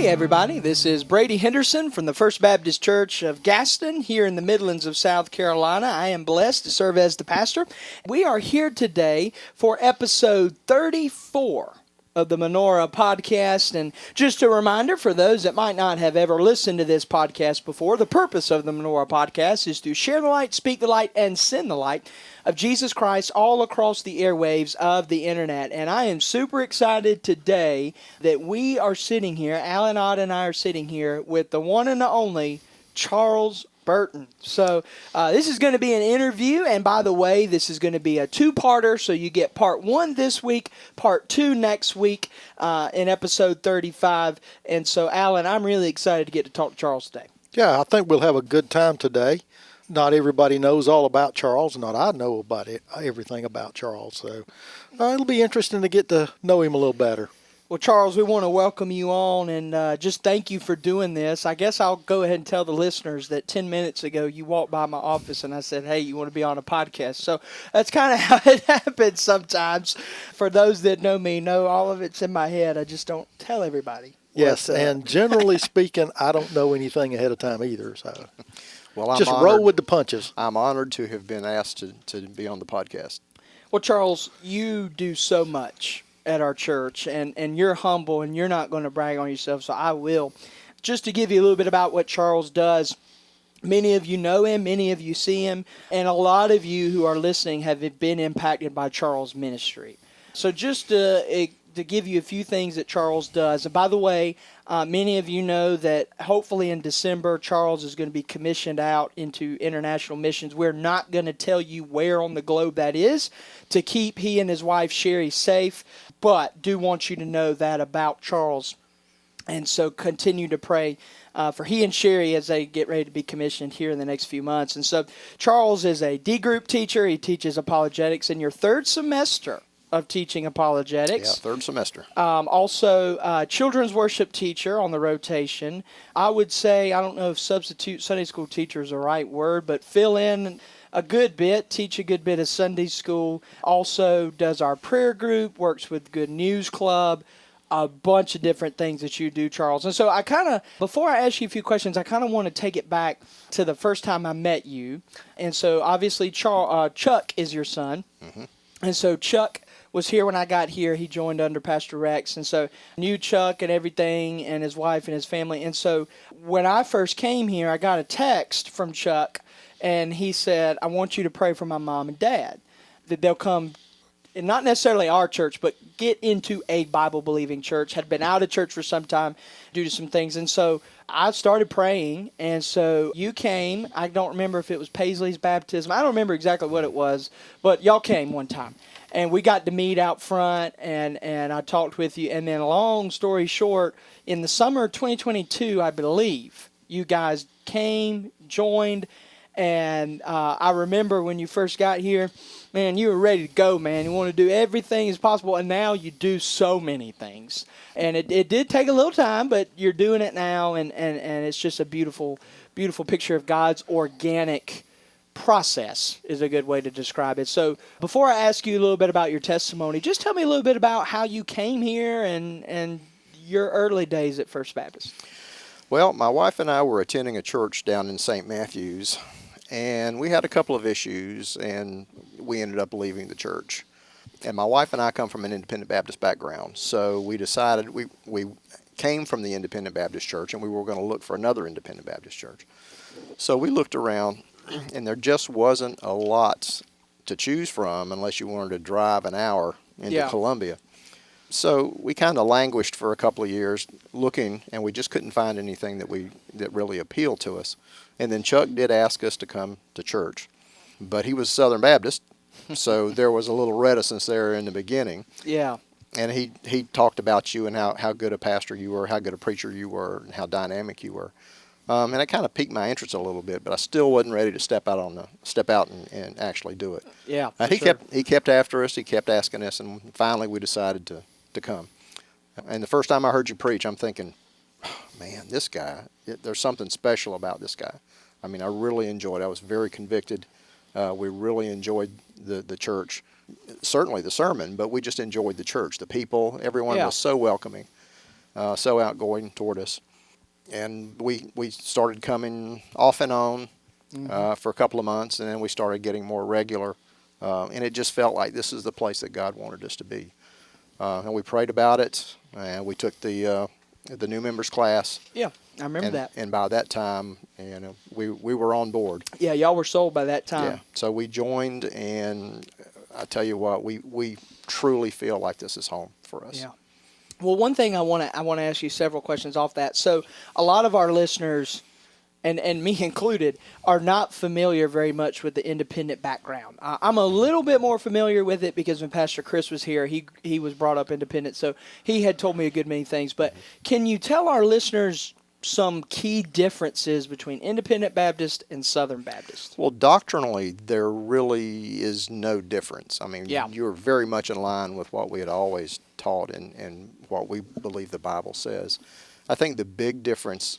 Hey everybody, this is Brady Henderson from the First Baptist Church of Gaston here in the Midlands of South Carolina. I am blessed to serve as the pastor. We are here today for episode 34 of the Menorah Podcast. And just a reminder for those that might not have ever listened to this podcast before, the purpose of the Menorah Podcast is to share the light, speak the light, and send the light of Jesus Christ all across the airwaves of the internet. And I am super excited today that we are sitting here, Alan Ott and I are sitting here with the one and the only Charles Burton. So this is going to be an interview, and by the way, this is going to be a two-parter, so you get part one this week, part two next week in episode 35. And so, Alan, I'm really excited to get to talk to Charles today. Yeah, I think we'll have a good time today. Not everybody knows all about Charles, not I know about everything about Charles, so it'll be interesting to get to know him a little better. Well, Charles, we want to welcome you on and just thank you for doing this. I guess I'll go ahead and tell the listeners that 10 minutes ago you walked by my office and I said, hey, you want to be on a podcast? So that's kind of how it happens sometimes. For those that know me, know all of it's in my head. I just don't tell everybody. Yes, and generally speaking, I don't know anything ahead of time either. So well, I'm just honored. Roll with the punches. I'm honored to have been asked to be on the podcast. Well, Charles, you do so much at our church, and you're humble, and you're not going to brag on yourself, so I will. Just to give you a little bit about what Charles does, many of you know him, many of you see him, and a lot of you who are listening have been impacted by Charles' ministry. So just to give you a few things that Charles does, and by the way, many of you know that hopefully in December, Charles is going to be commissioned out into international missions. We're not going to tell you where on the globe that is to keep he and his wife Sherry safe, but do want you to know that about Charles. And so continue to pray for he and Sherry as they get ready to be commissioned here in the next few months. And so Charles is a D group teacher. He teaches apologetics in your third semester of teaching apologetics. Yeah, third semester. Also, children's worship teacher on the rotation. I would say, I don't know if substitute Sunday school teacher is the right word, but fill in a good bit, teach a good bit of Sunday school. Also does our prayer group, works with Good News Club, a bunch of different things that you do, Charles. And so I kind of, before I ask you a few questions, I kind of want to take it back to the first time I met you. And so obviously Chuck is your son. Mm-hmm. And so Chuck was here when I got here. He joined under Pastor Rex, and so knew Chuck and everything, and his wife and his family. And so when I first came here, I got a text from Chuck, and he said, I want you to pray for my mom and dad, that they'll come, and not necessarily our church, but get into a Bible-believing church, had been out of church for some time due to some things. And so I started praying, and so you came. I don't remember if it was Paisley's baptism. I don't remember exactly what it was, but y'all came one time. And we got to meet out front, and I talked with you. And then, long story short, in the summer of 2022, I believe, you guys came, joined, and I remember when you first got here, man, you were ready to go, man. You want to do everything as possible, and now you do so many things. And it did take a little time, but you're doing it now, and it's just a beautiful, beautiful picture of God's organic process is a good way to describe it. So before I ask you a little bit about your testimony, just tell me a little bit about how you came here and your early days at First Baptist. Well, my wife and I were attending a church down in St. Matthews, and we had a couple of issues, and we ended up leaving the church. And my wife and I come from an independent Baptist background, so we decided we came from the independent Baptist church, and we were going to look for another independent Baptist church. So we looked around, and there just wasn't a lot to choose from unless you wanted to drive an hour into Columbia. So we kind of languished for a couple of years looking, and we just couldn't find anything that really appealed to us. And then Chuck did ask us to come to church, but he was Southern Baptist, so there was a little reticence there in the beginning. Yeah. And he talked about you and how good a pastor you were, how good a preacher you were, and how dynamic you were. And it kind of piqued my interest a little bit, but I still wasn't ready to step out and actually do it. Yeah, he kept after us. He kept asking us, and finally we decided to come. And the first time I heard you preach, I'm thinking, oh, man, this guy, there's something special about this guy. I mean, I really enjoyed it. I was very convicted. We really enjoyed the church. Certainly the sermon, but we just enjoyed the church. The people, everyone was so welcoming. so outgoing toward us. And we started coming off and on for a couple of months, and then we started getting more regular. And it just felt like this is the place that God wanted us to be. And we prayed about it, and we took the new members class. Yeah, I remember that. And by that time, we were on board. Yeah, y'all were sold by that time. Yeah. So we joined, and I tell you what, we truly feel like this is home for us. Yeah. Well, one thing I want to ask you several questions off that. So a lot of our listeners, and me included, are not familiar very much with the independent background. I'm a little bit more familiar with it because when Pastor Chris was here, he was brought up independent, so he had told me a good many things. But can you tell our listeners some key differences between Independent Baptist and Southern Baptist? Well, doctrinally, there really is no difference. I mean, you're very much in line with what we had always taught and what we believe the Bible says. I think the big difference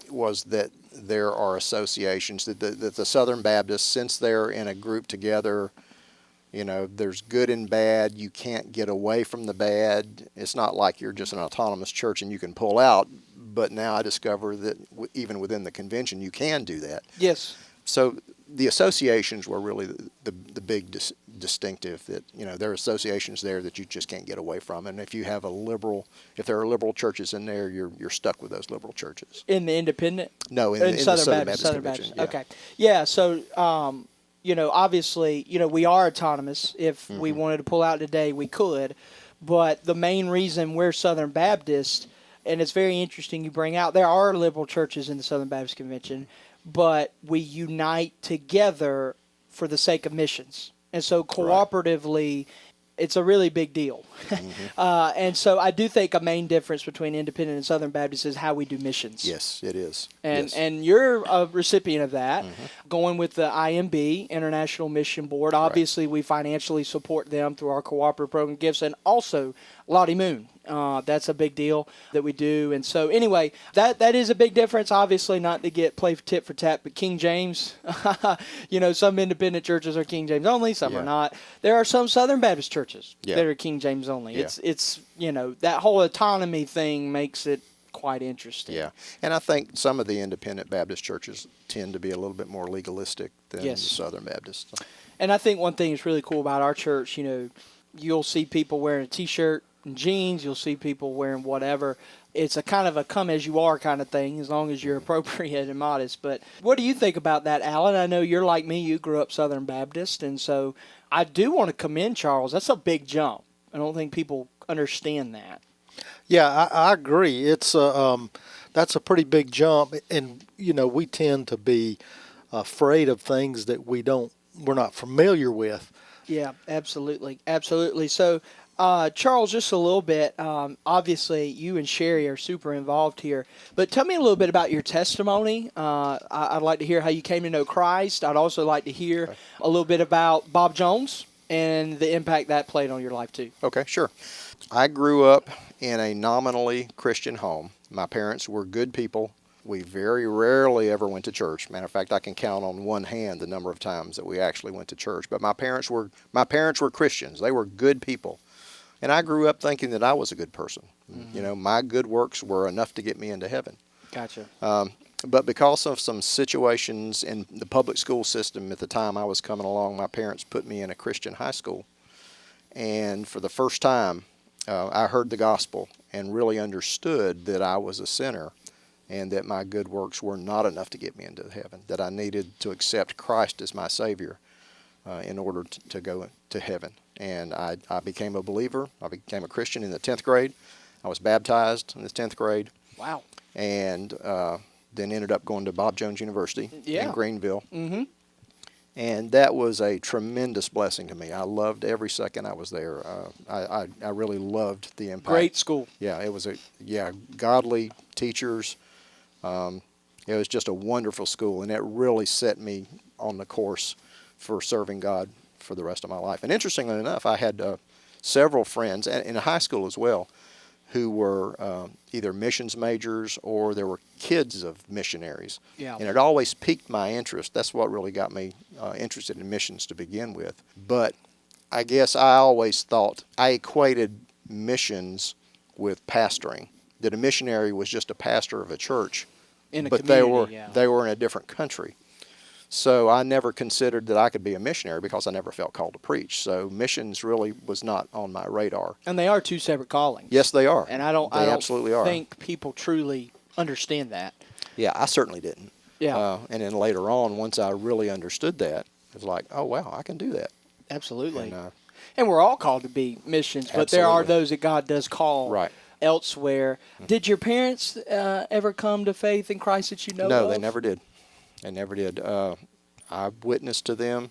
was that there are associations, that the Southern Baptists, since they're in a group together, there's good and bad. You can't get away from the bad. It's not like you're just an autonomous church and you can pull out. But now I discover that even within the convention, you can do that. Yes. So the associations were really the big distinctive, that there are associations there that you just can't get away from. And if there are liberal churches in there, you're stuck with those liberal churches. In the independent? No, in the Southern Baptist Convention. Yeah. Okay. Yeah. So obviously, we are autonomous. If we wanted to pull out today, we could. But the main reason we're Southern Baptist, and it's very interesting you bring out, there are liberal churches in the Southern Baptist Convention, but we unite together for the sake of missions. And so cooperatively, it's a really big deal. And so I do think a main difference between Independent and Southern Baptist is how we do missions. Yes, it is. And you're a recipient of that, going with the IMB, International Mission Board. Obviously, we financially support them through our cooperative program gifts, and also Lottie Moon. That's a big deal that we do. And so anyway, that is a big difference. Obviously, not to get play tit for tat, but King James, some independent churches are King James only, some are not. There are some Southern Baptist churches that are King James only. Yeah. It's that whole autonomy thing makes it quite interesting. Yeah. And I think some of the independent Baptist churches tend to be a little bit more legalistic than the Southern Baptists. And I think one thing that's really cool about our church, you'll see people wearing a T-shirt and jeans. You'll see people wearing whatever. It's a kind of a come as you are kind of thing, as long as you're appropriate and modest. But what do you think about that, Alan? I know you're like me. You grew up Southern Baptist, and so I do want to commend Charles. That's a big jump. I don't think people understand that. Yeah, I agree. It's that's a pretty big jump, and we tend to be afraid of things that we're not familiar with. Yeah, absolutely. So, Charles, just a little bit. Obviously, you and Sherry are super involved here, but tell me a little bit about your testimony. I'd like to hear how you came to know Christ. I'd also like to hear a little bit about Bob Jones and the impact that played on your life too. Okay, sure. I grew up in a nominally Christian home. My parents were good people. We very rarely ever went to church. Matter of fact, I can count on one hand the number of times that we actually went to church. But my parents were Christians. They were good people. And I grew up thinking that I was a good person. My good works were enough to get me into heaven. Gotcha. But because of some situations in the public school system at the time I was coming along, my parents put me in a Christian high school. And for the first time, I heard the gospel and really understood that I was a sinner and that my good works were not enough to get me into heaven, that I needed to accept Christ as my Savior in order to go to heaven. And I became a believer. I became a Christian in the 10th grade. I was baptized in the 10th grade. Wow. And then ended up going to Bob Jones University in Greenville. Mm-hmm. And that was a tremendous blessing to me. I loved every second I was there. I really loved the impact. Great school. Yeah, it was godly teachers. It was just a wonderful school, and it really set me on the course for serving God for the rest of my life. And interestingly enough, I had several friends, and in high school as well, who were either missions majors or there were kids of missionaries. Yeah. And it always piqued my interest. That's what really got me interested in missions to begin with. But I guess I always thought I equated missions with pastoring, that a missionary was just a pastor of a church, In a but community, they were in a different country. So I never considered that I could be a missionary because I never felt called to preach. So missions really was not on my radar. And they are two separate callings. Yes, they are. And I don't absolutely are. think people truly understand that. Yeah, I certainly didn't. Yeah. And then later on, once I really understood that, it was like, oh, wow, I can do that. Absolutely. And, and we're all called to be missions, but there are Absolutely. those that God does call Right. elsewhere. Did your parents ever come to faith in Christ that you know No, of? they never did. They never did. I witnessed to them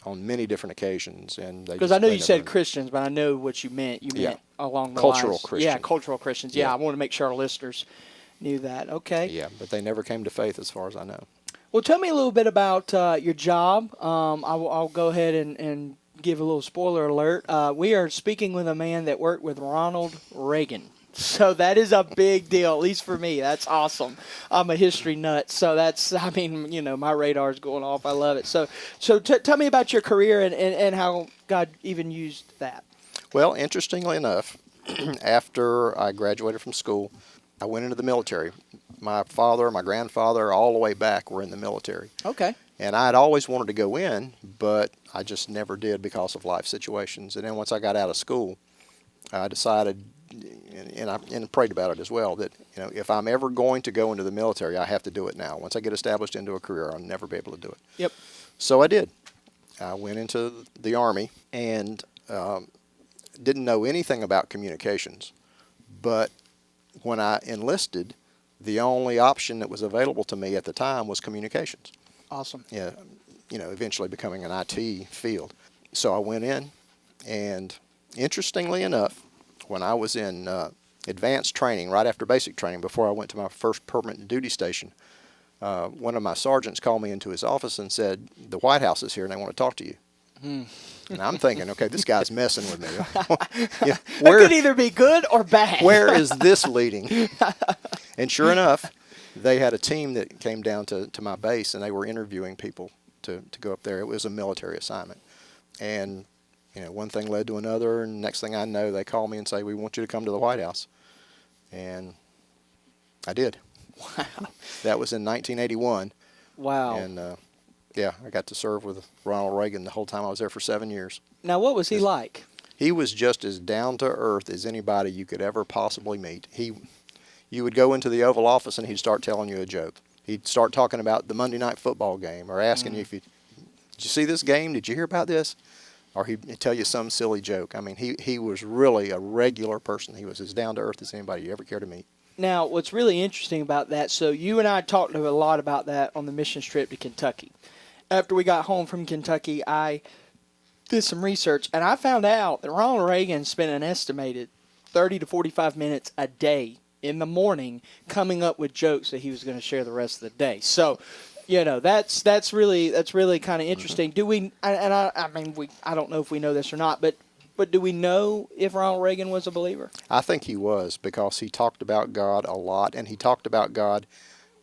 on many different occasions, and Because I know you said Christians, but I know what you meant. You meant along the Cultural lines. Christians. Yeah, cultural Christians. Yeah, Yeah. I want to make sure our listeners knew that. Okay. Yeah, but they never came to faith as far as I know. Well, tell me a little bit about your job. I'll go ahead and give a little spoiler alert. We are speaking with a man that worked with Ronald Reagan. So that is a big deal, at least for me. That's awesome. I'm a history nut, so my radar's going off. I love it. So tell me about your career and how God even used that. Well, interestingly enough, after I graduated from school, I went into the military. My father, my grandfather, all the way back were in the military. Okay. And I had always wanted to go in, but I just never did because of life situations. And then once I got out of school, I decided, and I prayed about it as well, that if I'm ever going to go into the military, I have to do it now. Once I get established into a career, I'll never be able to do it. Yep. So I did. I went into the Army and didn't know anything about communications. But when I enlisted, the only option that was available to me at the time was communications. Awesome. Yeah, eventually becoming an IT field. So I went in, and interestingly enough, when I was in advanced training, right after basic training, before I went to my first permanent duty station, one of my sergeants called me into his office and said, "The White House is here and they want to talk to you." And I'm thinking, okay, this guy's messing with me. It could either be good or bad. Where is this leading? And sure enough, they had a team that came down to my base, and they were interviewing people to go up there. It was a military assignment. And, one thing led to another, and next thing I know, they call me and say, "We want you to come to the White House." And I did. Wow. That was in 1981. Wow. And, I got to serve with Ronald Reagan the whole time I was there for 7 years. Now, what was he like? He was just as down to earth as anybody you could ever possibly meet. You would go into the Oval Office and he'd start telling you a joke. He'd start talking about the Monday night football game or asking you did you see this game? Did you hear about this? Or he'd tell you some silly joke. I mean, he was really a regular person. He was as down to earth as anybody you ever care to meet. Now, what's really interesting about that, so you and I talked a lot about that on the mission trip to Kentucky. After we got home from Kentucky, I did some research, and I found out that Ronald Reagan spent an estimated 30 to 45 minutes a day in the morning coming up with jokes that he was going to share the rest of the day. So, that's really kind of interesting. Do we? I don't know if we know this or not, but do we know if Ronald Reagan was a believer? I think he was, because he talked about God a lot, and he talked about God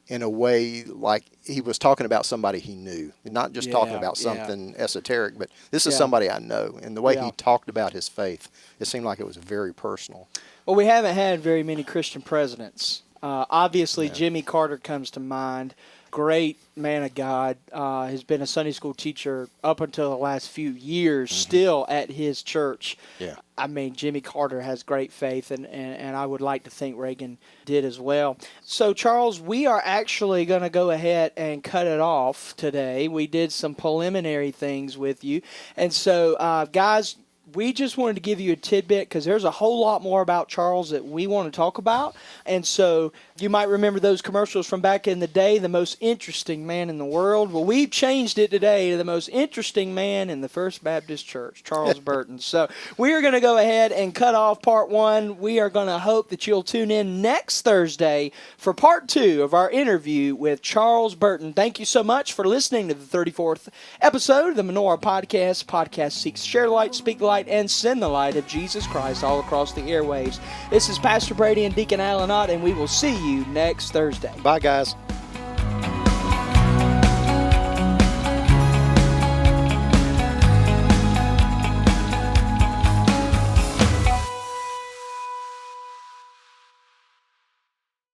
in a way like he was talking about somebody he knew, not just talking about something esoteric, but this is somebody I know. And the way he talked about his faith, it seemed like it was very personal. Well, we haven't had very many Christian presidents. Obviously, Jimmy Carter comes to mind. Great man of God, has been a Sunday school teacher up until the last few years, still at his church. Yeah. I mean, Jimmy Carter has great faith, and I would like to think Reagan did as well. So, Charles, we are actually going to go ahead and cut it off today. We did some preliminary things with you. And so, guys, we just wanted to give you a tidbit because there's a whole lot more about Charles that we want to talk about. And so you might remember those commercials from back in the day, the most interesting man in the world. Well, we've changed it today to the most interesting man in the First Baptist Church, Charles Burton. So we are going to go ahead and cut off part one. We are going to hope that you'll tune in next Thursday for part two of our interview with Charles Burton. Thank you so much for listening to the 34th episode of the Menorah Podcast. Podcast seeks to share the light, speak the light, and send the light of Jesus Christ all across the airwaves. This is Pastor Brady and Deacon Allen Ott, and we will see you next Thursday. Bye, guys.